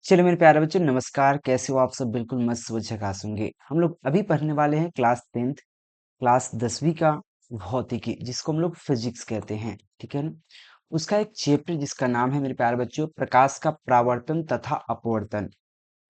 चलो मेरे प्यारे बच्चों, नमस्कार। कैसे हो आप सब? बिल्कुल मस्त व झकास होंगे। हम लोग अभी पढ़ने वाले हैं क्लास 10th, क्लास 10वीं का भौतिकी, जिसको हम लोग फिजिक्स कहते हैं। ठीक है ना? उसका एक चैप्टर जिसका नाम है मेरे प्यारे बच्चों, प्रकाश का परावर्तन तथा अपवर्तन।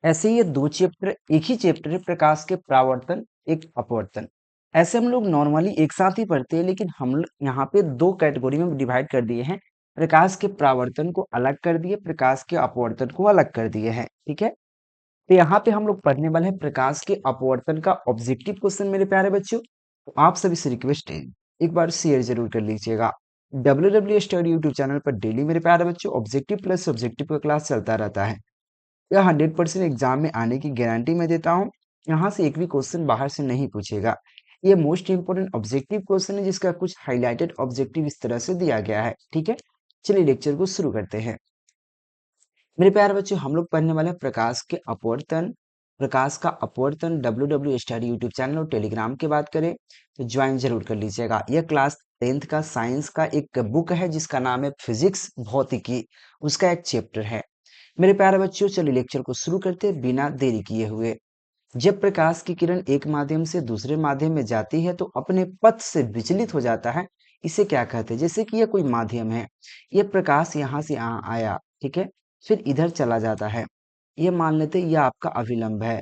ऐसे ही ये दो चैप्टर एक ही चैप्टर है, प्रकाश के परावर्तन एक अपवर्तन। ऐसे हम लोग नॉर्मली एक साथ ही पढ़ते हैं, लेकिन हम लोग यहाँ पे दो कैटेगरी में डिवाइड कर दिए हैं। प्रकाश के परावर्तन को अलग कर दिए, प्रकाश के अपवर्तन को अलग कर दिए हैं। ठीक है? तो यहाँ पे हम लोग पढ़ने वाले हैं प्रकाश के अपवर्तन का ऑब्जेक्टिव क्वेश्चन मेरे प्यारे बच्चों। तो आप सभी से रिक्वेस्ट है, एक बार शेयर जरूर कर लीजिएगा। WW स्टडी यूट्यूब चैनल पर डेली मेरे प्यारे बच्चों ऑब्जेक्टिव प्लस सब्जेक्टिव का क्लास चलता रहता है। यह 100% एग्जाम में आने की गारंटी मैं देता हूँ। यहाँ से एक भी क्वेश्चन बाहर से नहीं पूछेगा। ये मोस्ट इंपोर्टेंट ऑब्जेक्टिव क्वेश्चन है, जिसका कुछ हाईलाइटेड ऑब्जेक्टिव इस तरह से दिया गया है। ठीक है, चलिए लेक्चर को शुरू करते हैं। मेरे प्यारे बच्चों, हम लोग पढ़ने वाले हैं प्रकाश के अपवर्तन। प्रकाश का अपवर्तन WW स्टडी यूट्यूब चैनल और टेलीग्राम की बात करें तो ज्वाइन जरूर कर लीजिएगा। यह क्लास 10th का साइंस का एक बुक है, जिसका नाम है फिजिक्स भौतिकी। उसका एक चैप्टर है। मेरे प्यारे बच्चों, चलिए लेक्चर को शुरू करते हैं बिना देरी किए हुए। जब प्रकाश की किरण एक माध्यम से दूसरे माध्यम में जाती है तो अपने पथ से विचलित हो जाता है। इसे क्या कहते हैं? जैसे कि यह कोई माध्यम है, यह प्रकाश यहाँ से यहाँ आया, ठीक है, फिर इधर चला जाता है। ये मान लेते हैं यह आपका अभिलंब है।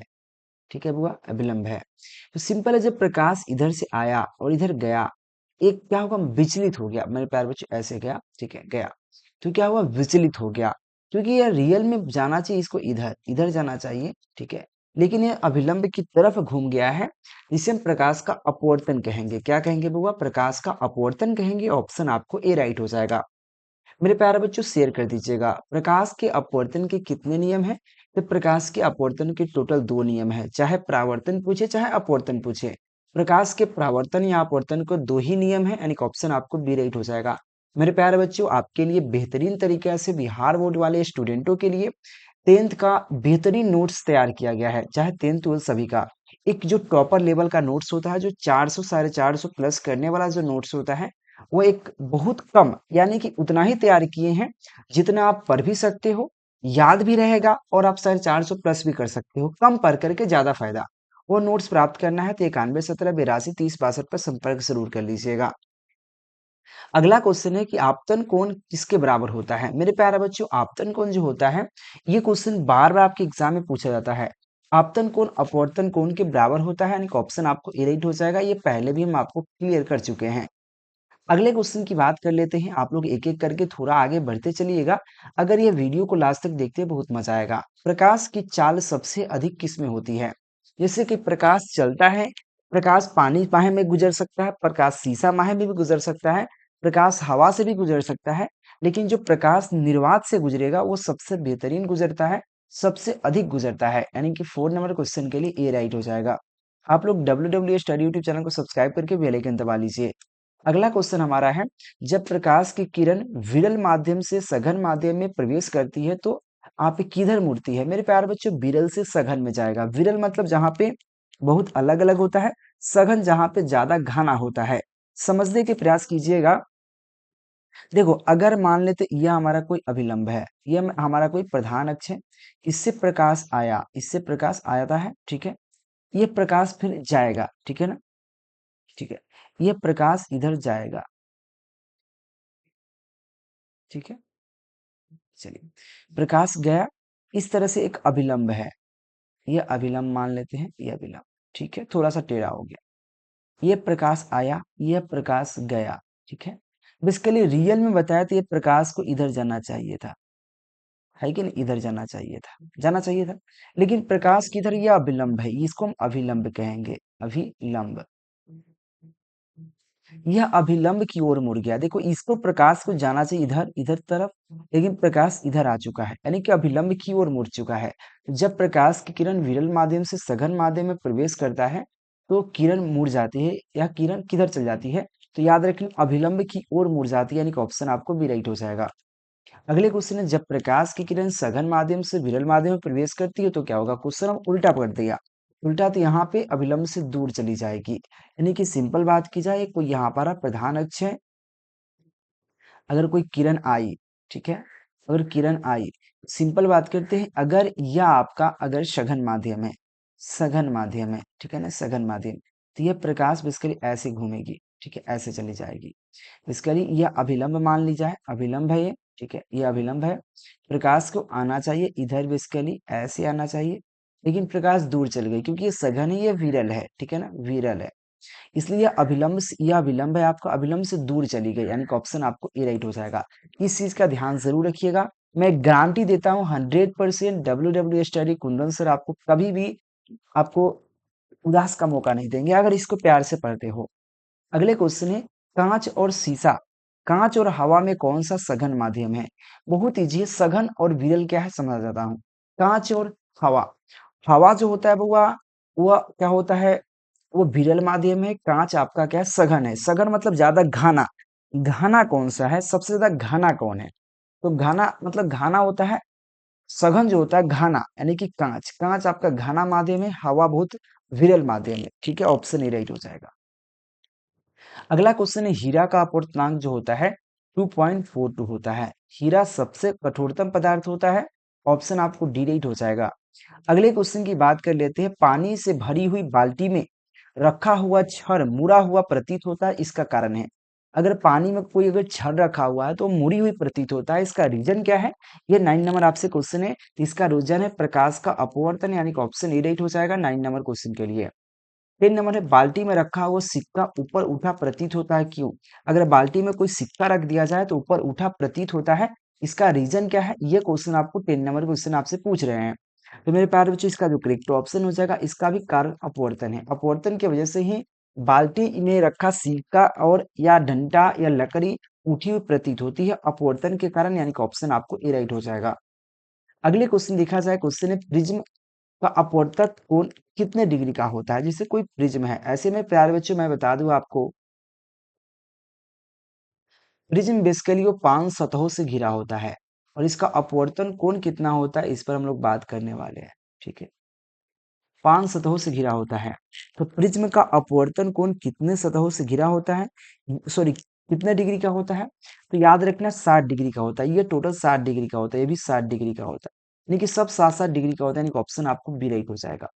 ठीक है बुआ, अभिलंब है। तो सिंपल है, जब प्रकाश इधर से आया और इधर गया, एक क्या होगा, विचलित हो गया। मेरे प्यारे बच्चों ऐसे गया, ठीक है, गया तो क्या हुआ, विचलित हो गया। क्योंकि यह रियल में जाना चाहिए, इसको इधर इधर जाना चाहिए। ठीक है, लेकिन यह अभिलंब की तरफ घूम गया है, जिसे हम प्रकाश का अपवर्तन कहेंगे। क्या कहेंगे बुआ? प्रकाश का अपवर्तन कहेंगे। ऑप्शन आपको ए राइट हो जाएगा। मेरे प्यारे बच्चों शेयर कर दीजिएगा। प्रकाश के अपवर्तन के कितने नियम हैं? तो प्रकाश के अपवर्तन के टोटल दो नियम है, चाहे परावर्तन पूछे चाहे अपवर्तन पूछे। प्रकाश के परावर्तन या अपवर्तन को दो ही नियम है, यानी कि ऑप्शन आपको बी राइट हो जाएगा। मेरे प्यारे बच्चों, आपके लिए बेहतरीन तरीके से बिहार बोर्ड वाले स्टूडेंटों के लिए 10th का बेहतरीन नोट्स तैयार किया गया है, चाहे 10th 12 सभी का। एक जो टॉपर लेवल का नोट्स होता है, जो 400 450 प्लस करने वाला जो नोट्स होता है, वो एक बहुत कम, यानी कि उतना ही तैयार किए हैं जितना आप पढ़ भी सकते हो, याद भी रहेगा, और आप 450 प्लस भी कर सकते हो। कम पढ़ करके ज्यादा फायदा। वो नोट्स प्राप्त करना है तो 91 17 82 30 62 पर संपर्क जरूर कर लीजिएगा। अगला क्वेश्चन है कि आपतन कोण किसके बराबर होता है? मेरे प्यारे बच्चों, आपतन कोण जो होता है, ये क्वेश्चन बार बार आपके एग्जाम में पूछा जाता है। आपतन कोण अपवर्तन कोण के बराबर होता है, यानी कि ऑप्शन आपको ए राइट हो जाएगा। ये पहले भी हम आपको क्लियर कर चुके हैं। अगले क्वेश्चन की बात कर लेते हैं। आप लोग एक एक करके थोड़ा आगे बढ़ते चलिएगा। अगर ये वीडियो को लास्ट तक देखते हैं, बहुत मजा आएगा। प्रकाश की चाल सबसे अधिक किस में होती है? जैसे कि प्रकाश चलता है, प्रकाश पानी माहे में गुजर सकता है, प्रकाश सीसा माहे में भी गुजर सकता है, प्रकाश हवा से भी गुजर सकता है, लेकिन जो प्रकाश निर्वात से गुजरेगा वो सबसे बेहतरीन गुजरता है, सबसे अधिक गुजरता है। यानी कि 4 नंबर क्वेश्चन के लिए ए राइट हो जाएगा। आप लोग WW स्टडी यूट्यूब चैनल को सब्सक्राइब करके बेल आइकन दबा लीजिए। अगला क्वेश्चन हमारा है, जब प्रकाश की किरण विरल माध्यम से सघन माध्यम में प्रवेश करती है तो आप किधर मुड़ती है? मेरे प्यारे बच्चों, विरल से सघन में जाएगा। विरल मतलब जहां पे बहुत अलग अलग होता है, सघन जहां पे ज्यादा घना होता है। समझने के प्रयास कीजिएगा। देखो, अगर मान लेते यह हमारा कोई अभिलंब है, यह हमारा कोई प्रधान अक्ष है, इससे प्रकाश आया, इससे प्रकाश आया है, ठीक है, ये प्रकाश फिर जाएगा, ठीक है ना, ठीक है, ये प्रकाश इधर जाएगा, ठीक है, चलिए, प्रकाश गया, इस तरह से एक अभिलंब है, ये अभिलंब मान लेते हैं, ये अभिलंब, ठीक है, थोड़ा सा टेढ़ा हो गया। ये प्रकाश आया, ये प्रकाश गया, ठीक है। बेसिकली रियल में बताया तो ये प्रकाश को इधर जाना चाहिए था, है कि नहीं, इधर जाना चाहिए था, जाना चाहिए था, लेकिन प्रकाश किधर, ये अभिलंब है, इसको हम अभिलंब कहेंगे, अभिलंब। यह अभिलंब की ओर मुड़ गया। देखो, इसको प्रकाश को जाना चाहिए इधर इधर तरफ, लेकिन प्रकाश इधर आ चुका है, यानी कि अभिलंब की ओर मुड़ चुका है। जब प्रकाश की किरण विरल माध्यम से सघन माध्यम में प्रवेश करता है तो किरण मुड़ जाती है, या किरण किधर चल जाती है? तो याद रखें, अभिलंब की ओर मुड़ जाती है, यानी कि ऑप्शन आपको बी राइट हो जाएगा। अगले क्वेश्चन है, जब प्रकाश की किरण सघन माध्यम से विरल माध्यम में प्रवेश करती है तो क्या होगा? क्वेश्चन हम उल्टा कर दिया। उल्टा तो यहाँ पे अभिलंब से दूर चली जाएगी, यानी कि सिंपल बात की जाए, कोई यहाँ पर प्रधान अक्ष है, अगर कोई किरण आई, ठीक है, अगर किरण आई, सिंपल बात करते हैं, अगर यह आपका अगर सघन माध्यम है, सघन माध्यम है, ठीक है ना, सघन माध्यम, तो यह प्रकाश बेसिकली ऐसे घूमेगी, ठीक है, ऐसे चली जाएगी। बेसिकली यह अभिलंब मान ली जाए, अभिलंब है ये, ठीक है, ये अभिलंब है। प्रकाश को आना चाहिए इधर, बेसिकली ऐसे आना चाहिए, लेकिन प्रकाश दूर चल गई क्योंकि ये सघन है, ये विरल है, ठीक है ना, विरल है, इसलिए यह अभिलंब है आपका, अभिलंब से दूर चली गई, यानी कि ऑप्शन आपको ए राइट हो जाएगा। इस चीज का ध्यान जरूर रखिएगा। मैं गारंटी देता हूँ 100%, डब्ल्यू स्टडी कुंदन सर आपको कभी भी आपको उदास का मौका नहीं देंगे अगर इसको प्यार से पढ़ते हो। अगले क्वेश्चन है, कांच और शीशा, कांच और हवा में कौन सा सघन माध्यम है? बहुत इजी है, सघन और विरल क्या है समझा जाता हूँ। कांच और हवा, हवा जो होता है वो क्या होता है, वो विरल माध्यम है। कांच आपका क्या है, सघन है। सघन मतलब ज्यादा घना, घना कौन सा है, सबसे ज्यादा घना कौन है? तो घना मतलब घना होता है, सघन जो होता है घना, यानी कि कांच, कांच आपका घना माध्यम है, हवा बहुत विरल माध्यम है, ठीक है, ऑप्शन ए राइट हो जाएगा। अगला क्वेश्चन है, हीरा का अपवर्तनांक जो होता है 2.42 होता है। हीरा सबसे कठोरतम पदार्थ होता है, ऑप्शन आपको डी राइट हो जाएगा। अगले क्वेश्चन की बात कर लेते हैं, पानी से भरी हुई बाल्टी में रखा हुआ छड़ मुड़ा हुआ प्रतीत होता है, इसका कारण है। अगर पानी में कोई अगर छड़ रखा हुआ है तो मुड़ी हुई प्रतीत होता है, इसका रीजन क्या है? ये 9 नंबर आपसे क्वेश्चन है, इसका रीजन है प्रकाश का अपवर्तन, यानी कि ऑप्शन ए राइट हो जाएगा 9 नंबर क्वेश्चन के लिए। 3 नंबर है, बाल्टी में रखा हुआ सिक्का ऊपर उठा प्रतीत होता है, क्यों? अगर बाल्टी में कोई सिक्का रख दिया जाए तो ऊपर उठा प्रतीत होता है, इसका रीजन क्या है? ये क्वेश्चन आपको 10 नंबर क्वेश्चन आपसे पूछ रहे हैं। तो मेरे प्यारे बच्चों, इसका जो करेक्ट ऑप्शन हो जाएगा, इसका भी कारण अपवर्तन है। अपवर्तन की वजह से ही बाल्टी में रखा सिक्का और या डंडा या लकड़ी उठी हुई प्रतीत होती है, अपवर्तन के कारण, यानी कि ऑप्शन आपको ए राइट हो जाएगा। अगले क्वेश्चन देखा जाए, क्वेश्चन है, प्रिज्म का अपवर्तक कोण कितने डिग्री का होता है? जैसे कोई प्रिज्म है, ऐसे में प्यारे बच्चों मैं बता दूं आपको, प्रिज्म बेसिकली वो 5 सतहों से घिरा होता है, और इसका अपवर्तन कोण कितना होता है, इस पर हम लोग बात करने वाले हैं, ठीक है। 5 सतहों से घिरा होता है, तो प्रिज्म का अपवर्तन कोण कितने सतहों से घिरा होता है, सॉरी, कितने डिग्री का होता है? तो याद रखना 60 डिग्री का होता है, ये टोटल 60 डिग्री का होता है, ये भी 60 डिग्री का होता है, यानी कि सब 7-7 डिग्री का होता है, यानी कि ऑप्शन आपको बी राइट हो जाएगा।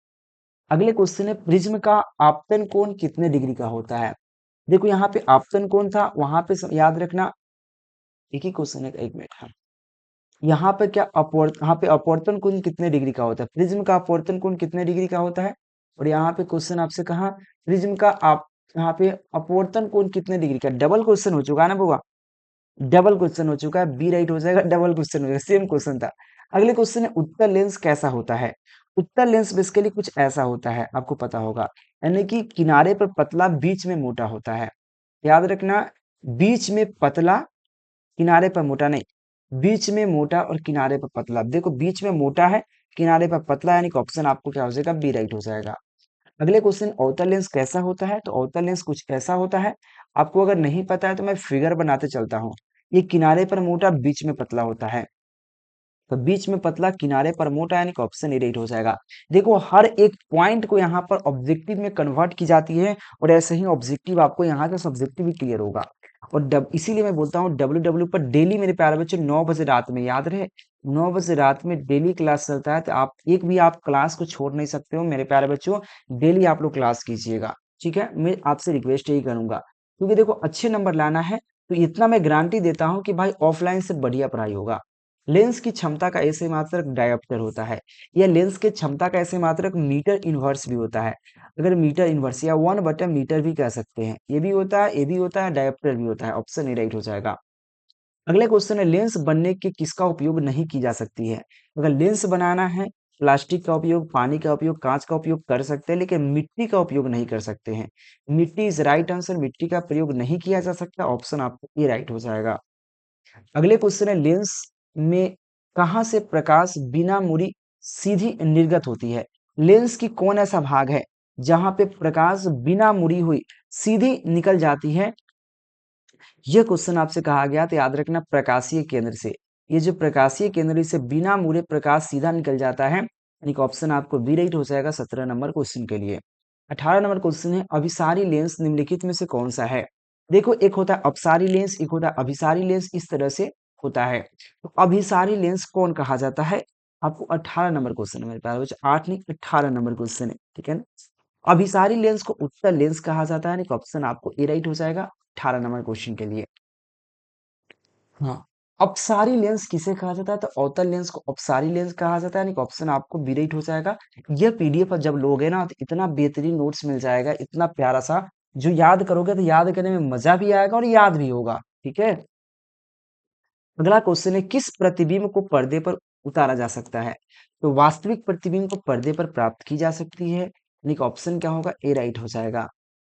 अगले क्वेश्चन है, प्रिज्म का आपतन कोण कितने डिग्री का होता है? देखो यहाँ पे आपतन कोण था, वहां पे याद रखना, एक ही क्वेश्चन है, एक मिनट, हाँ। यहाँ पे क्या यहाँ पे अपवर्तन कोण कितने डिग्री का होता है, प्रिज्म का अपवर्तन कोण कितने डिग्री का होता है? और यहाँ पे क्वेश्चन आपसे कहा, प्रिज्म का आप यहाँ पे अपवर्तन कोण कितने डिग्री का, डबल क्वेश्चन हो चुका है ना बुआ, डबल क्वेश्चन हो चुका है, बी राइट हो जाएगा, डबल क्वेश्चन हो जाएगा, सेम क्वेश्चन था। अगले क्वेश्चन है, उत्तल लेंस कैसा होता है? उत्तल लेंस बेसिकली कुछ ऐसा होता है, आपको पता होगा, यानी कि किनारे पर पतला बीच में मोटा होता है। याद रखना, बीच में पतला, किनारे पर मोटा नहीं, बीच में मोटा और किनारे पर पतला। देखो बीच में मोटा है, किनारे पर पतला, यानी कि ऑप्शन आपको क्या हो जाएगा, बी राइट हो जाएगा। अगले क्वेश्चन, अवतल लेंस कैसा होता है? तो अवतल लेंस कुछ ऐसा होता है, आपको अगर नहीं पता है तो मैं फिगर बनाते चलता हूँ। ये किनारे पर मोटा, बीच में पतला होता है, तो बीच में पतला, किनारे पर मोटा, यानी कि ऑप्शन ए राइट हो जाएगा। देखो हर एक पॉइंट को यहाँ पर ऑब्जेक्टिव में कन्वर्ट की जाती है, और ऐसे ही ऑब्जेक्टिव आपको यहाँ का सब्जेक्टिव भी क्लियर होगा। और इसीलिए मैं बोलता हूँ डब्ल्यू डब्ल्यू पर डेली मेरे प्यारे बच्चे 9 बजे रात में, याद रहे, 9 बजे रात में डेली क्लास चलता है, तो आप एक भी आप क्लास को छोड़ नहीं सकते हो मेरे प्यारे बच्चों, डेली आप लोग क्लास कीजिएगा, ठीक है। मैं आपसे रिक्वेस्ट यही करूंगा, क्योंकि देखो अच्छे नंबर लाना है, तो इतना मैं गारंटी देता हूँ कि भाई ऑफलाइन से बढ़िया पढ़ाई होगा। लेंस की क्षमता का ऐसे मात्रक डायोप्टर होता है, या लेंस की क्षमता का ऐसे मात्रक मीटर इनवर्स भी होता है। अगर मीटर इनवर्स या 1/मीटर भी कह सकते हैं, ये भी होता है, ये भी होता है, डायोप्टर भी होता है, ऑप्शन ए राइट हो जाएगा। अगले क्वेश्चन है, लेंस बनने के किसका उपयोग नहीं की जा सकती है? अगर लेंस बनाना है, प्लास्टिक का उपयोग, पानी का उपयोग, कांच का उपयोग कर सकते हैं, लेकिन मिट्टी का उपयोग नहीं कर सकते हैं। मिट्टी इज राइट आंसर, मिट्टी का प्रयोग नहीं किया जा सकता, ऑप्शन आपको ए राइट हो जाएगा। अगले क्वेश्चन है, लेंस में कहां से प्रकाश बिना मुड़ी सीधी निर्गत होती है? लेंस की कौन ऐसा भाग है जहां पे प्रकाश बिना मुड़ी हुई सीधी निकल जाती है? यह क्वेश्चन आपसे कहा गया, तो याद रखना, प्रकाशीय केंद्र से, ये जो प्रकाशीय केंद्र से बिना मुड़े प्रकाश सीधा निकल जाता है, यानी कि ऑप्शन आपको बी राइट हो जाएगा 17 नंबर क्वेश्चन के लिए। 18 नंबर क्वेश्चन है, अभिसारी लेंस निम्नलिखित में से कौन सा है? देखो एक होता है अपसारी लेंस, एक होता है अभिसारी लेंस, इस तरह से होता है। तो अभिसारी लेंस कौन कहा जाता है? आपको 18 नंबर क्वेश्चन है मेरे प्यारे बच्चों, 8 नहीं 18 नंबर क्वेश्चन है, ठीक है ना। अभिसारी लेंस को उत्तल लेंस कहा जाता है, यानी कि ऑप्शन आपको ए राइट हो जाएगा 18 नंबर क्वेश्चन के लिए। हाँ, अपसारी लेंस किसे कहा जाता है? तो अवतल लेंस को अपसारी लेंस कहा जाता है, यानी कि ऑप्शन आपको बी राइट हो जाएगा। यह पीडीएफ जब लोगे ना तो इतना बेहतरीन नोट्स मिल जाएगा, इतना प्यारा सा, जो याद करोगे तो याद करने में मजा भी आएगा और याद भी होगा, ठीक है। अगला क्वेश्चन है, किस प्रतिबिंब को पर्दे पर उतारा जा सकता है? तो वास्तविक प्रतिबिंब को पर्दे पर प्राप्त की जा सकती है, यानी कि ऑप्शन क्या होगा? ए राइट हो जाएगा।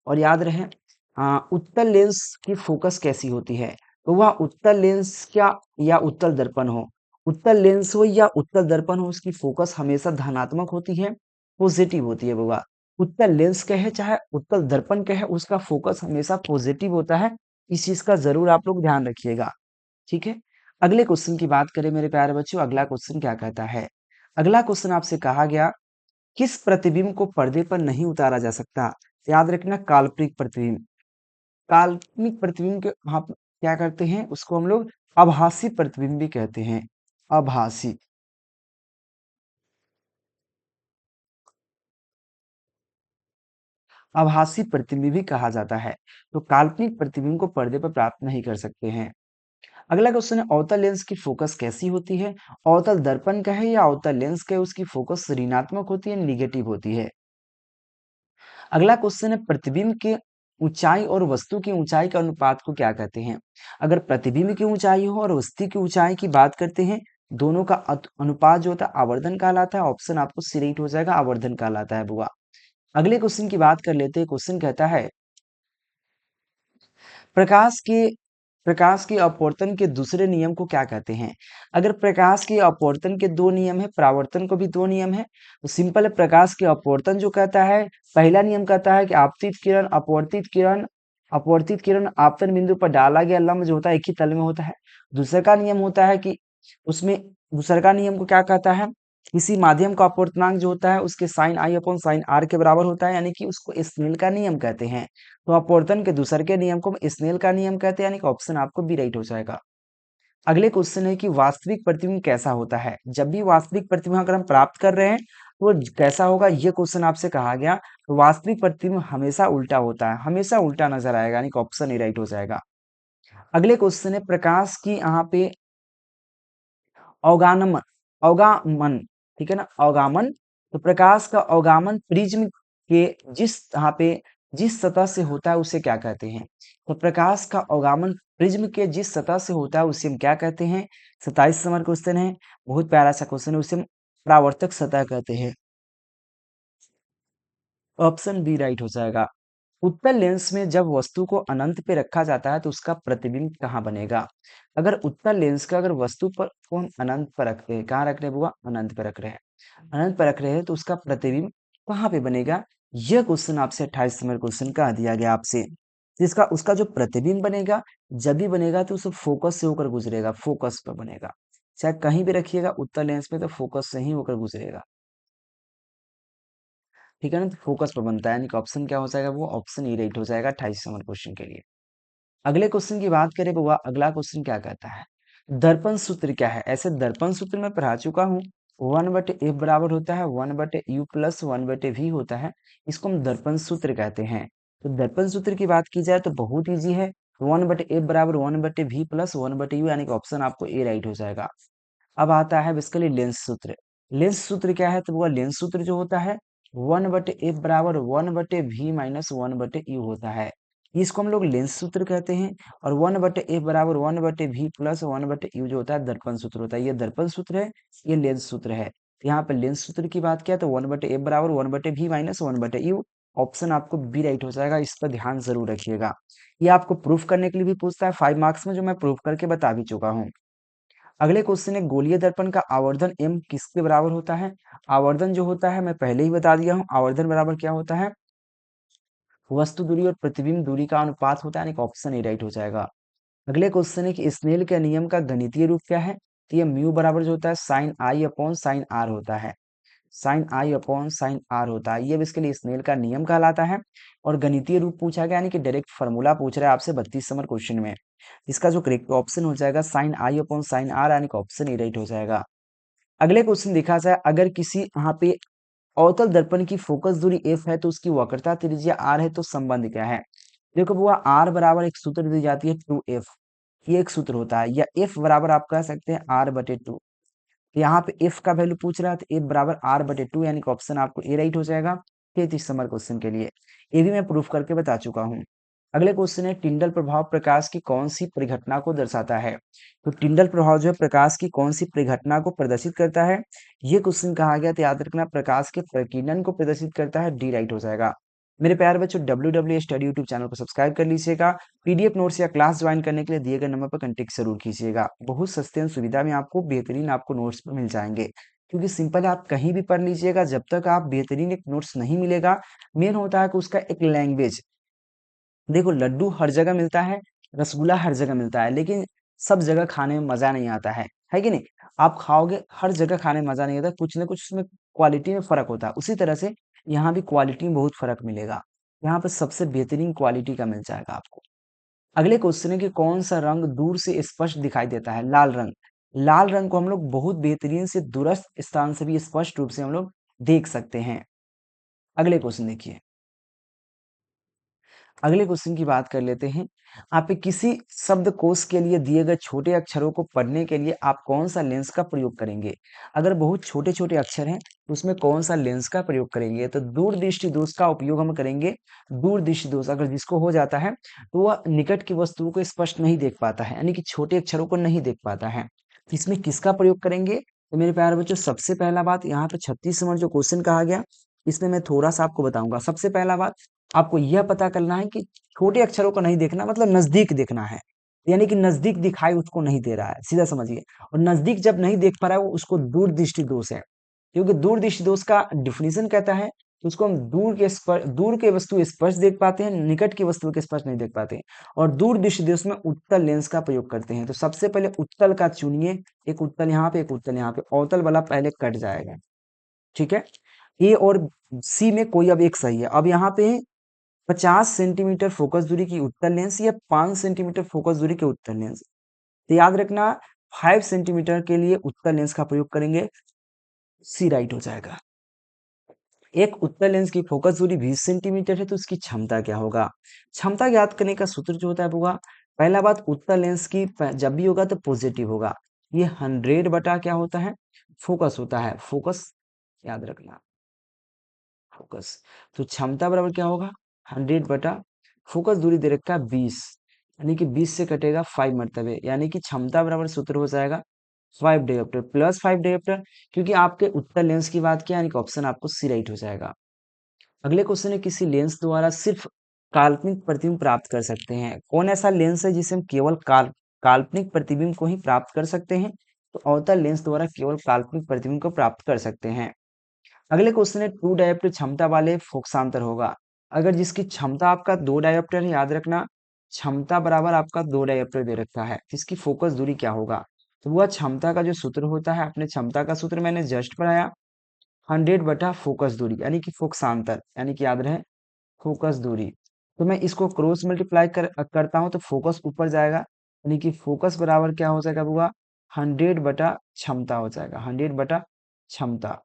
और याद रहे, उत्तल लेंस की फोकस कैसी होती है? तो वह उत्तल लेंस क्या या उत्तल दर्पण हो, उत्तल लेंस हो या उत्तल दर्पण हो, उसकी फोकस हमेशा धनात्मक होती है, पॉजिटिव होती है बुआ। उत्तल लेंस कहे चाहे उत्तल दर्पण कहे, उसका फोकस हमेशा पॉजिटिव होता है। इस चीज का जरूर आप लोग ध्यान रखिएगा, ठीक है। अगले क्वेश्चन की बात करें मेरे प्यारे बच्चों, अगला क्वेश्चन क्या कहता है? अगला क्वेश्चन आपसे कहा गया, किस प्रतिबिंब को पर्दे पर नहीं उतारा जा सकता? याद रखना, काल्पनिक प्रतिबिंब। काल्पनिक प्रतिबिंब के आप क्या करते हैं, उसको हम लोग आभासी प्रतिबिंब भी कहते हैं, आभासी। आभासी प्रतिबिंब भी कहा जाता है। तो काल्पनिक प्रतिबिंब को पर्दे पर प्राप्त नहीं कर सकते हैं। अगला क्वेश्चन है, अवतल लेंस की फोकस कैसी होती है? अवतल दर्पण का है या अवतल लेंस का है, उसकी फोकस ऋणात्मक होती है, निगेटिव होती है। अगला क्वेश्चन है, प्रतिबिंब के ऊंचाई और वस्तु की ऊंचाई के अनुपात को क्या कहते हैं? अगर प्रतिबिंब की ऊंचाई हो और वस्तु की ऊंचाई की बात करते हैं, दोनों का अनुपात जो होता है आवर्धन कहलाता है। ऑप्शन आपको सी राइट हो जाएगा, आवर्धन कहलाता है बुआ। अगले क्वेश्चन की बात कर लेते हैं। क्वेश्चन कहता है, प्रकाश के प्रकाश के अपवर्तन के दूसरे नियम को क्या कहते हैं? अगर प्रकाश के अपवर्तन के दो नियम है, परावर्तन को भी दो नियम है, तो सिंपल है। प्रकाश के अपवर्तन जो कहता है, पहला नियम कहता है कि अपवर्तित किरण आपतन बिंदु पर डाला गया लंब जो होता है एक ही तल में होता है। दूसरा का नियम होता है कि उसमें दूसरा का नियम को क्या कहता है, किसी माध्यम का अपवर्तनांक जो होता है उसके sine i upon sine r के बराबर होता है, यानी कि उसको स्नेल का नियम कहते हैं। तो अपवर्तन के दूसरे के नियम को हम स्नेल का नियम कहते हैं, यानी कि ऑप्शन आपको बी राइट हो जाएगा। अगले क्वेश्चन है कि वास्तविक प्रतिबिंब कैसा होता है? जब भी वास्तविक प्रतिबिंब अगर हम प्राप्त कर रहे हैं तो वो कैसा होगा, ये क्वेश्चन आपसे कहा गया। तो वास्तविक प्रतिबिंब हमेशा उल्टा होता है, हमेशा उल्टा नजर आएगा, यानी कि ऑप्शन ए राइट हो जाएगा। अगले क्वेश्चन है, प्रकाश की यहाँ पे अवगानमन अवगामन, ठीक है ना, अवगामन। तो प्रकाश का अवगामन प्रिज्म के जिस सतह से होता है उसे क्या कहते हैं? तो प्रकाश का अवगामन प्रिज्म के जिस सतह से होता है उसे हम क्या कहते हैं? 27 नंबर क्वेश्चन है, बहुत प्यारा सा क्वेश्चन है, उसे हम परावर्तक सतह कहते हैं। ऑप्शन बी राइट हो जाएगा। उत्तल लेंस में जब वस्तु को अनंत पे रखा जाता है तो उसका प्रतिबिंब कहाँ बनेगा? अगर उत्तल लेंस का अगर वस्तु पर को हम अनंत पर रखते हैं, कहाँ रख रहे हैं बुआ? अनंत पर रख रहे हैं। अनंत पर रख रहे हैं तो उसका प्रतिबिंब कहाँ पे बनेगा? यह क्वेश्चन आपसे 28 नंबर क्वेश्चन का दिया गया आपसे। जिसका उसका जो प्रतिबिंब बनेगा, जब भी बनेगा तो उसे फोकस से होकर गुजरेगा, फोकस पर बनेगा। चाहे कहीं भी रखिएगा उत्तल लेंस में तो फोकस से ही होकर गुजरेगा, ठीक है ना। तो फोकस पर बनता है, यानी कि ऑप्शन क्या हो जाएगा? वो ऑप्शन ई राइट हो जाएगा 28 नंबर क्वेश्चन के लिए। अगले क्वेश्चन की बात करें बुआ, अगला क्वेश्चन क्या कहता है? दर्पण सूत्र क्या है? ऐसे दर्पण सूत्र मैं पढ़ा चुका हूँ। 1/f बराबर होता है 1/u प्लस 1/v होता है। इसको हम दर्पण सूत्र कहते हैं। तो दर्पण सूत्र की बात की जाए तो बहुत इजी है। 1/f बराबर 1/v प्लस 1/u, यानी कि ऑप्शन आपको ए राइट हो जाएगा। अब आता है बेसिकली लेंस सूत्र। लेंस सूत्र क्या है? तो वो लेंस सूत्र जो होता है 1/f बराबर 1/v माइनस 1/u होता है। इसको हम लोग लेंस सूत्र कहते हैं। और 1/f बराबर 1/v प्लस 1/u जो होता है दर्पण सूत्र होता है। ये दर्पण सूत्र है, ये लेंस सूत्र है। यहाँ पे लेंस सूत्र की बात किया तो 1/f बराबर 1/v माइनस 1/u, ऑप्शन आपको बी राइट हो जाएगा। इस पर ध्यान जरूर रखिएगा। ये आपको प्रूफ करने के लिए भी पूछता है 5 मार्क्स में, जो मैं प्रूफ करके बता भी चुका हूँ। अगले क्वेश्चन है, गोलीय दर्पण का आवर्धन m किसके बराबर होता है? आवर्धन जो होता है मैं पहले ही बता दिया हूँ, आवर्धन बराबर क्या होता है? वस्तु दूरी और प्रतिबिंब दूरी का अनुपात होता है, यानी कि ऑप्शन ए राइट हो जाएगा। अगले क्वेश्चन है कि स्नेल के नियम का गणितीय रूप क्या है? तो ये म्यू बराबर जो होता है sine i upon sine r होता है। Sine i upon sine r होता है। ये अब इसके लिए स्नेल का नियम कहलाता है और गणितीय रूप पूछा गया, यानी कि डायरेक्ट फार्मूला पूछ रहा है आपसे 32 नंबर क्वेश्चन में। इसका जो करेक्ट ऑप्शन हो जाएगा sine i upon sine r, यानी कि ऑप्शन ए राइट हो जाएगा। अगले क्वेश्चन देखा जाए, अगर किसी यहाँ पे अवतल दर्पण की फोकस दूरी एफ है तो उसकी वक्रता त्रिज्या आर है, तो संबंध क्या है? देखो बुआ, आर बराबर एक सूत्र दी जाती है 2f, ये एक सूत्र होता है, या एफ बराबर आप कह सकते हैं आर बटे टू। यहाँ पे एफ का वैल्यू पूछ रहा है, तो एफ बराबर आर बटे टू, यानी कि ऑप्शन आपको ए राइट हो जाएगा 33 नंबर क्वेश्चन के लिए। ये भी मैं प्रूफ करके बता चुका हूँ। अगले क्वेश्चन है, टिंडल प्रभाव प्रकाश की कौन सी परिघटना को दर्शाता है? तो टिंडल प्रभाव जो है प्रकाश की कौन सी परिघटना को प्रदर्शित करता है, ये क्वेश्चन कहा गया, तो याद रखना प्रकाश के प्रकीर्णन को प्रदर्शित करता है, डी राइट हो जाएगा। मेरे प्यारे बच्चों, डब्ल्यू स्टडी यूट्यूब चैनल को सब्सक्राइब कर लीजिएगा। पीडीएफ नोट्स या क्लास ज्वाइन करने के लिए दिए गए नंबर पर कांटेक्ट जरूर कीजिएगा। बहुत सस्ते और सुविधा में आपको बेहतरीन आपको नोट्स मिल जाएंगे, क्योंकि सिंपल है, आप कहीं भी पढ़ लीजिएगा, जब तक आप बेहतरीन एक नोट्स नहीं मिलेगा, मेन होता है कि उसका एक लैंग्वेज। देखो, लड्डू हर जगह मिलता है, रसगुल्ला हर जगह मिलता है, लेकिन सब जगह खाने में मजा नहीं आता है कि नहीं? आप खाओगे हर जगह खाने में मजा नहीं आता, कुछ ना कुछ उसमें क्वालिटी में फर्क होता है। उसी तरह से यहाँ भी क्वालिटी में बहुत फर्क मिलेगा। यहाँ पे सबसे बेहतरीन क्वालिटी का मिल जाएगा आपको। अगले क्वेश्चन है कि कौन सा रंग दूर से स्पष्ट दिखाई देता है? लाल रंग। लाल रंग को हम लोग बहुत बेहतरीन से दूरस्थ स्थान से भी स्पष्ट रूप से हम लोग देख सकते हैं। अगले क्वेश्चन देखिए, अगले क्वेश्चन की बात कर लेते हैं। आप किसी शब्दकोश के लिए दिए गए छोटे अक्षरों को पढ़ने के लिए आप कौन सा लेंस का प्रयोग करेंगे? अगर बहुत छोटे छोटे अक्षर हैं तो उसमें कौन सा लेंस का प्रयोग करेंगे? तो दूरदृष्टि दोष का उपयोग हम करेंगे। दूरदृष्टि दोष अगर जिसको हो जाता है तो वह निकट की वस्तुओं को स्पष्ट नहीं देख पाता है, यानी कि छोटे अक्षरों को नहीं देख पाता है। इसमें किसका प्रयोग करेंगे? तो मेरे प्यारे बच्चों, सबसे पहला बात यहाँ पे 36 नंबर जो क्वेश्चन कहा गया, इसमें मैं थोड़ा सा आपको बताऊंगा। सबसे पहला बात, आपको यह पता करना है कि छोटे अक्षरों को नहीं देखना, मतलब नजदीक देखना है, यानी कि नजदीक दिखाई उसको नहीं दे रहा है, सीधा समझिए। और नजदीक जब नहीं देख पा रहा है वो, उसको दूरदृष्टि दोष है। क्योंकि दूरदृष्टि दोष का डिफिनीशन कहता है कि उसको हम दूर के वस्तु स्पष्ट देख पाते हैं, निकट की वस्तु के स्पष्ट नहीं देख पाते। और दूरदृष्टि दोष में उत्तल लेंस का प्रयोग करते हैं। तो सबसे पहले उत्तल का चुनिए, एक उत्तल यहाँ पे, एक उत्तल यहाँ पे, अवतल वाला पहले कट जाएगा, ठीक है। ए और सी में कोई अब एक सही है। अब यहाँ पे 50 सेंटीमीटर फोकस दूरी की उत्तल लेंस या 5 सेंटीमीटर फोकस दूरी के उत्तल लेंस, तो याद रखना 5 सेंटीमीटर के लिए उत्तल लेंस का प्रयोग करेंगे, सी राइट हो जाएगा। एक उत्तल लेंस की फोकस दूरी 20 सेंटीमीटर है तो उसकी क्षमता क्या होगा? क्षमता ज्ञात करने का सूत्र जो होता है वो, पहला बात, उत्तल लेंस की जब भी होगा तो पॉजिटिव होगा। ये 100 बटा क्या होता है? फोकस होता है, फोकस, याद रखना, फोकस। तो क्षमता बराबर क्या होगा? 100 बटा फोकस दूरी दे रखा है 20, यानी कि 20 से कटेगा 5 मरतबे, यानी कि क्षमता बराबर सूत्र हो जाएगा 5 डायोप्टर प्लस 5 डायोप्टर, क्योंकि आपके उत्तल लेंस की बात किया, यानी कि ऑप्शन आपको सी राइट हो जाएगा। अगले क्वेश्चन है, किसी लेंस द्वारा सिर्फ काल्पनिक प्रतिबिंब प्राप्त कर सकते हैं? कौन ऐसा लेंस है जिसे हम केवल काल्पनिक प्रतिबिंब को ही प्राप्त कर सकते हैं? तो अवतल लेंस द्वारा केवल काल्पनिक प्रतिबिंब को प्राप्त कर सकते हैं। अगले क्वेश्चन है, 2 डायोप्टर क्षमता वाले फोकसांतर होगा। अगर जिसकी क्षमता आपका 2 डायोप्टर है, याद रखना क्षमता बराबर आपका 2 डायोप्टर दे रखा है, इसकी फोकस दूरी क्या होगा? तो वह क्षमता का जो सूत्र होता है, अपने क्षमता का सूत्र मैंने जस्ट पढ़ाया, 100 बटा फोकस दूरी, यानी कि फोकसांतर, यानी कि याद रहे फोकस दूरी। तो मैं इसको क्रॉस मल्टीप्लाई करता हूं तो फोकस ऊपर जाएगा, यानी कि फोकस बराबर क्या हो जाएगा बुआ? 100 बटा क्षमता हो जाएगा, 100 बटा क्षमता।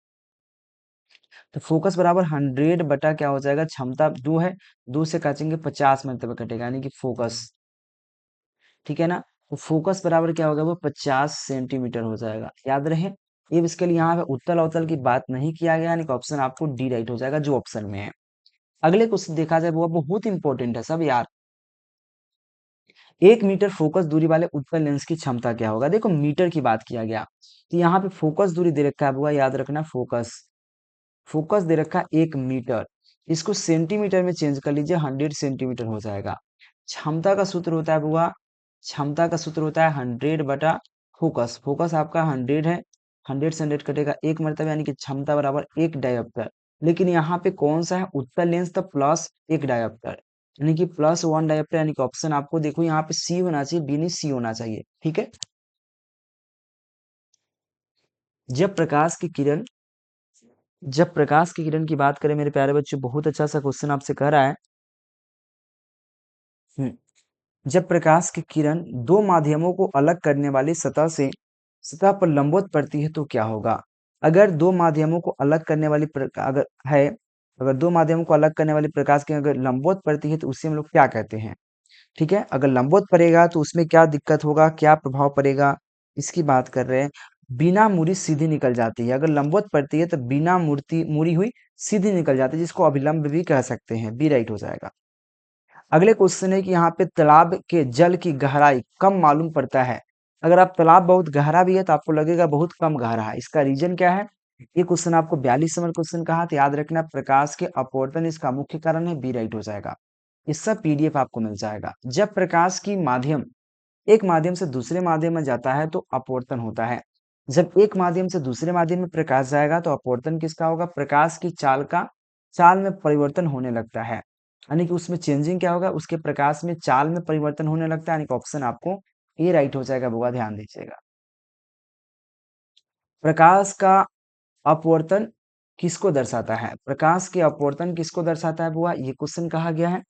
तो फोकस बराबर 100 बटा क्या हो जाएगा? क्षमता 2 है, 2 से काटेंगे 50 मतलब कटेगा, यानी कि फोकस, ठीक है ना। तो फोकस बराबर क्या होगा? वो 50 सेंटीमीटर हो जाएगा, याद रहे। ये इसके लिए यहाँ पे उत्तल अवतल की बात नहीं किया गया, यानी कि ऑप्शन आपको डी राइट हो जाएगा, जो ऑप्शन में है। अगले क्वेश्चन देखा जाए, वो बहुत इंपॉर्टेंट है सब यार। 1 मीटर फोकस दूरी वाले उत्तल लेंस की क्षमता क्या होगा? देखो, मीटर की बात किया गया, तो यहाँ पे फोकस दूरी दे रखा है बुआ, याद रखना फोकस, फोकस दे रखा है 1 मीटर, इसको सेंटीमीटर में चेंज कर लीजिए, 100 सेंटीमीटर हो जाएगा। क्षमता का सूत्र होता है बुआ, क्षमता का सूत्र होता है 100 बटा फोकस, फोकस आपका 100 है, 100 से 100 कटेगा 1 मरतबा, यानी कि क्षमता बराबर 1 डायोप्टर। लेकिन यहाँ पे कौन सा है? उत्तल लेंस, तो प्लस 1 डायोप्टर, यानी कि +1 डायोप्टर, यानी कि ऑप्शन आपको देखो यहाँ पे सी होना चाहिए, बी नहीं सी होना चाहिए, ठीक है। जब प्रकाश की किरण जब प्रकाश की किरण की बात करें मेरे प्यारे बच्चों, बहुत अच्छा सा क्वेश्चन आपसे कह रहा है। जब प्रकाश की किरण दो माध्यमों को अलग करने वाली सतह से सतह पर लंबवत पड़ती है तो क्या होगा? अगर दो माध्यमों को अलग करने वाली अगर है, अगर दो माध्यमों को अलग करने वाली प्रकाश की अगर लंबवत पड़ती है तो उसे हम लोग क्या कहते हैं? ठीक है, अगर लंबवत पड़ेगा तो उसमें क्या दिक्कत होगा, क्या प्रभाव पड़ेगा, इसकी बात कर रहे हैं। बिना मुड़ी सीधी निकल जाती है, अगर लंबवत पड़ती है तो बिना मूर्ति मुड़ी हुई सीधी निकल जाती है, जिसको अभिलंब भी कह सकते हैं। बी राइट हो जाएगा। अगले क्वेश्चन है कि यहाँ पे तालाब के जल की गहराई कम मालूम पड़ता है। अगर आप तालाब बहुत गहरा भी है तो आपको लगेगा बहुत कम गहरा है, इसका रीजन क्या है? ये क्वेश्चन आपको 42 नंबर क्वेश्चन कहा तो याद रखना, प्रकाश के अपवर्तन इसका मुख्य कारण है। बी राइट हो जाएगा। इसका पीडीएफ आपको मिल जाएगा। जब प्रकाश की माध्यम एक माध्यम से दूसरे माध्यम में जाता है तो अपवर्तन होता है। जब एक माध्यम से दूसरे माध्यम में प्रकाश जाएगा तो अपवर्तन किसका होगा? प्रकाश की चाल में परिवर्तन होने लगता है, यानी कि उसमें चेंजिंग क्या होगा? उसके प्रकाश में चाल में परिवर्तन होने लगता है, यानी कि ऑप्शन आपको ए राइट हो जाएगा। बुआ ध्यान दीजिएगा। प्रकाश का अपवर्तन किसको दर्शाता है? प्रकाश के अपवर्तन किसको दर्शाता है बुआ? ये क्वेश्चन कहा गया है,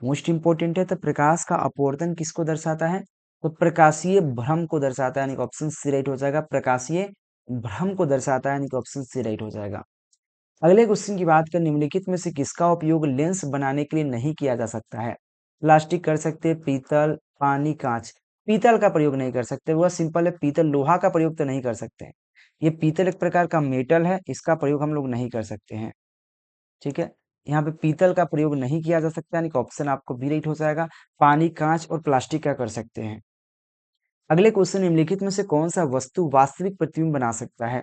मोस्ट इंपोर्टेंट है। तो प्रकाश का अपवर्तन किसको दर्शाता है? तो प्रकाशीय भ्रम को दर्शाता है, यानी कि ऑप्शन सी राइट हो जाएगा। प्रकाशीय भ्रम को दर्शाता है, यानी कि ऑप्शन सी राइट हो जाएगा। अगले क्वेश्चन की बात करें, निम्नलिखित में से किसका उपयोग लेंस बनाने के लिए नहीं किया जा सकता है? प्लास्टिक कर सकते हैं, पीतल, पानी, कांच। पीतल का प्रयोग नहीं कर सकते, वह सिंपल है। पीतल, लोहा का प्रयोग तो नहीं कर सकते। ये पीतल एक प्रकार का मेटल है, इसका प्रयोग हम लोग नहीं कर सकते हैं। ठीक है, यहाँ पे पीतल का प्रयोग नहीं किया जा सकता, यानी कि ऑप्शन आपको बी राइट हो जाएगा। पानी, कांच और प्लास्टिक का कर सकते हैं। अगले क्वेश्चन, निम्नलिखित में से कौन सा वस्तु वास्तविक प्रतिबिंब बना सकता है?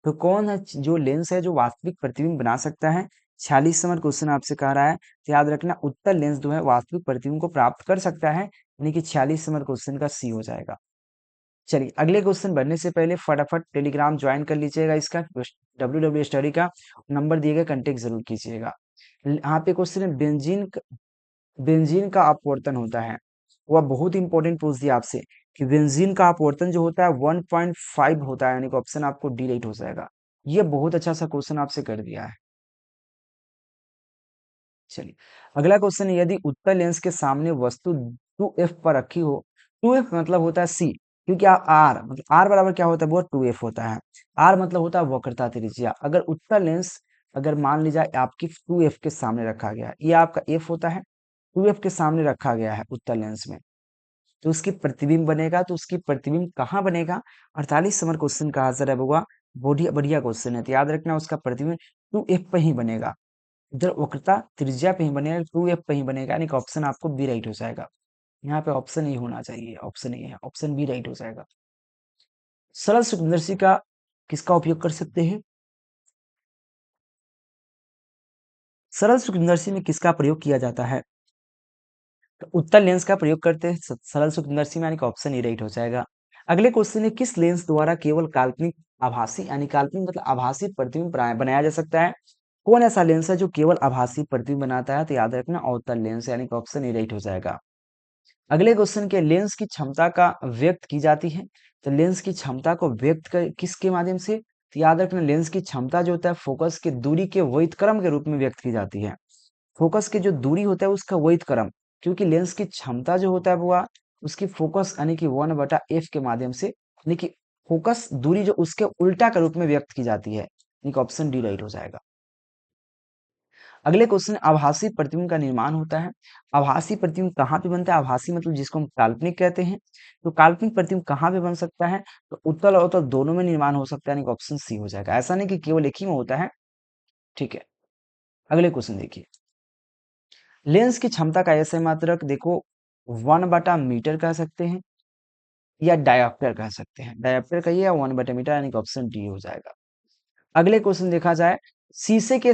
तो कौन है जो लेंस है जो वास्तविक प्रतिबिंब बना सकता है? 46 नंबर क्वेश्चन आपसे कह रहा है, तो याद रखना उत्तर लेंस जो है वास्तविक प्रतिबिंब को प्राप्त कर सकता है, यानी कि 46 नंबर क्वेश्चन का सी हो जाएगा। चलिए अगले क्वेश्चन बढ़ने से पहले फटाफट टेलीग्राम ज्वाइन कर लीजिएगा, इसका डब्ल्यू स्टडी का नंबर दिए गए, कंटेक्ट जरूर कीजिएगा। यहाँ पे क्वेश्चन है, बेंजीन का अपवर्तन होता है। वह बहुत इंपॉर्टेंट पूछ दिया आपसे कि बेंजीन का अपवर्तन जो होता है 1.5 होता है, यानी कि ऑप्शन आपको डी राइट हो जाएगा। ये बहुत अच्छा सा क्वेश्चन आपसे कर दिया है। चलिए अगला क्वेश्चन है, यदि उत्तल लेंस के सामने वस्तु 2f पर रखी हो, 2f मतलब होता है c, क्योंकि आर मतलब आर बराबर क्या होता है वो 2f होता है। आर मतलब होता है वक्रता त्रिज्या। अगर उत्तल लेंस अगर मान लीजिए आपकी 2f के सामने रखा गया है, ये आपका f होता है, 2f के सामने रखा गया है उत्तल लेंस में, तो उसकी प्रतिबिंब बनेगा। तो उसकी प्रतिबिंब कहाँ बनेगा? 48 नंबर क्वेश्चन का आंसर है बुआ। बढ़िया बढ़िया क्वेश्चन है, तो याद रखना उसका प्रतिबिंब 2f पे ही बनेगा। इधर वक्रता त्रिज्या पे ही बनेगा, 2f पे ही बनेगा, यानी कि ऑप्शन आपको बी राइट हो जाएगा। यहाँ पे ऑप्शन ही होना चाहिए, ऑप्शन ही है, ऑप्शन बी राइट हो जाएगा। सरल सूक्ष्मदर्शी का किसका उपयोग कर सकते हैं? सरल सूक्ष्मदर्शी में किसका प्रयोग किया जाता है? तो उत्तल लेंस का प्रयोग करते हैं सरल सूक्ष्मदर्शी में, यानी कि ऑप्शन ई राइट हो जाएगा। अगले क्वेश्चन है, किस लेंस द्वारा केवल काल्पनिक आभासी, यानी काल्पनिक मतलब आभासी प्रतिबिंब बनाया जा सकता है? कौन ऐसा लेंस है जो केवल आभासी प्रतिबिंब बनाता है? तो याद रखना अवतल लेंस, यानी कि ऑप्शन ए राइट हो जाएगा। अगले क्वेश्चन के, लेंस की क्षमता का व्यक्त की जाती है, तो लेंस की क्षमता को व्यक्त कर किसके माध्यम से? तो याद रखना लेंस की क्षमता जो होता है फोकस की दूरी के व्युत्क्रम के रूप में व्यक्त की जाती है। फोकस की जो दूरी होता है उसका व्युत्क्रम, क्योंकि लेंस की क्षमता जो होता है वो उसकी फोकस यानी कि 1/f के माध्यम से, यानी कि फोकस दूरी जो उसके उल्टा के रूप में व्यक्त की जाती है, यानी कि ऑप्शन डी राइट हो जाएगा। अगले क्वेश्चन, आभासी प्रतिबिंब का निर्माण होता है। आभासी प्रतिबिंब कहाँ पे बनता है? आभासी मतलब जिसको हम काल्पनिक कहते हैं। तो काल्पनिक प्रतिबिंब कहाँ पे बन सकता है? तो उत्तल और अवतल दोनों में निर्माण हो सकता है, यानी कि ऑप्शन सी हो जाएगा। ऐसा नहीं कि केवल एक ही में होता है। ठीक है, अगले क्वेश्चन देखिए, लेंस की क्षमता का ऐसे मात्रक देखो 1/मीटर कह सकते हैं या डायोप्टर कह सकते हैं। डायोप्टर कहिए या 1/मीटर, यानी कि ऑप्शन डी हो जाएगा। अगले क्वेश्चन देखा जाए, शीशे के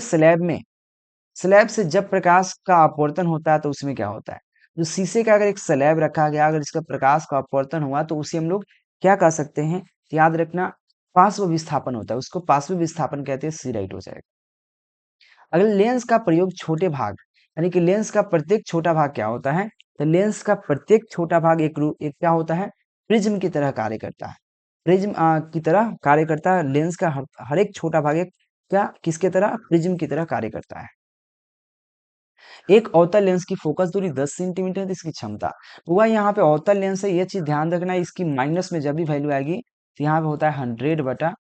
स्लैब से जब प्रकाश का अपवर्तन होता है तो उसमें क्या होता है? जो शीशे का अगर एक स्लैब रखा गया, अगर इसका प्रकाश का अपवर्तन हुआ तो उसे हम लोग क्या कह सकते हैं? तो याद रखना पार्श्व विस्थापन होता है, उसको पार्श्व विस्थापन कहते हैं। सी राइट हो जाएगा। अगर लेंस का प्रयोग छोटे भाग, यानी कि लेंस का प्रत्येक छोटा भाग क्या होता है? तो लेंस का प्रत्येक छोटा भाग एक क्या होता है? प्रिज्म की तरह कार्य करता है। प्रिज्म की तरह कार्य करता है। लेंस का हर एक छोटा भाग एक क्या किसके तरह, प्रिज्म की तरह कार्य करता है। एक अवतल लेंस की फोकस दूरी 10 सेंटीमीटर है, तो इसकी क्षमता, हुआ यहाँ पे अवतल लेंस है, ये चीज ध्यान रखना, इसकी माइनस में जब भी वैल्यू आएगी तो यहाँ पे होता है 100 बटा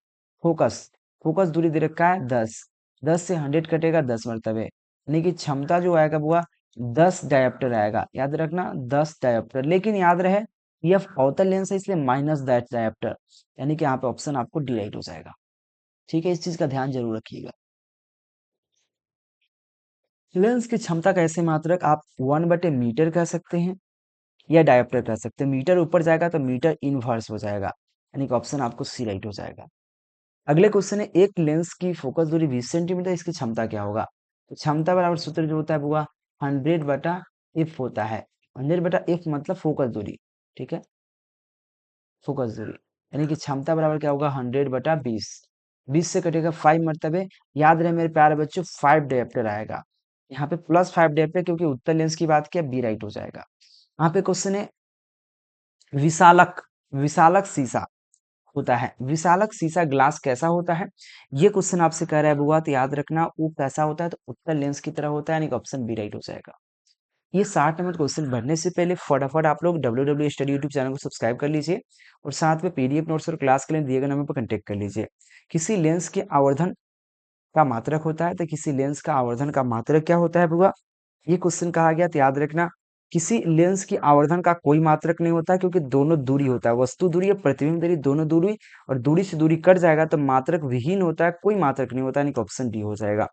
फोकस, फोकस दूरी दे रखा है 10, 10 से 100 कटेगा 10 मरतबे, यानी कि क्षमता जो आएगा वो 10 डायोप्टर आएगा, याद रखना 10 डायोप्टर, लेकिन याद रहे ये अवतल लेंस है इसलिए माइनस दैट डायोप्टर, यानी कि यहाँ पे ऑप्शन आपको डी राइट हो जाएगा। ठीक है, इस चीज का ध्यान जरूर रखिएगा। लेंस की क्षमता का ऐसे मात्रक आप 1/मीटर कह सकते हैं या डायोप्टर कह सकते हैं, मीटर ऊपर जाएगा तो मीटर इनवर्स हो जाएगा, यानी कि ऑप्शन आपको सी राइट हो जाएगा। अगले क्वेश्चन है, एक लेंस की फोकस दूरी 20 सेंटीमीटर, इसकी क्षमता क्या होगा। तो क्षमता बराबर सूत्र जो होता है वो 100/f होता है, 100/f मतलब फोकस दूरी। ठीक है, फोकस दूरी, यानी कि क्षमता बराबर क्या होगा 100/20, 20 से कटेगा 5 मरतबे, याद रहे मेरे प्यारे बच्चों 5 डायोप्टर आएगा, यहाँ पे +5 डायोप्टर क्योंकि उत्तल लेंस की बात किया, बी राइट हो जाएगा। यहाँ पे क्वेश्चन है, विशालक, विशालक शीशा होता है, विशालक शीशा ग्लास कैसा होता है, ये क्वेश्चन आपसे कह रहा है बुआ, तो याद रखना वो कैसा होता है, तो उत्तल लेंस की तरह होता है, यानी कि ऑप्शन बी राइट हो जाएगा। ये 60 नंबर क्वेश्चन भरने से पहले फटाफट आप लोग डब्ल्यू स्टडी यूट्यूब चैनल को सब्सक्राइब कर लीजिए और साथ में पीडीएफ नोट्स और क्लास के लिए दिए गए नंबर पर कांटेक्ट कर लीजिए। किसी लेंस के आवर्धन का मात्रक होता है, तो किसी लेंस का आवर्धन का मात्रक क्या होता है बुआ, ये क्वेश्चन कहा गया, तो याद रखना किसी लेंस की आवर्धन का कोई मात्रक नहीं होता, क्योंकि दोनों दूरी होता है, वस्तु दूरी और प्रतिबिंब दूरी दोनों दूरी, और दूरी से दूरी कट जाएगा तो मात्रक विहीन होता है, कोई मात्रक नहीं होता, यानी कि ऑप्शन डी हो जाएगा।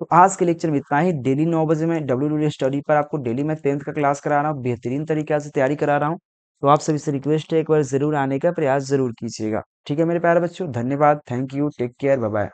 तो आज के लेक्चर में इतना ही। डेली 9 बजे मैं डब्ल्यू स्टडी पर आपको डेली मैं 10th का क्लास करा रहा हूँ, बेहतरीन तरीके से तैयारी करा रहा हूँ, तो आप सभी से रिक्वेस्ट है एक बार जरूर आने का प्रयास जरूर कीजिएगा। ठीक है मेरे प्यारे बच्चों, धन्यवाद, thank you, take care, bye bye.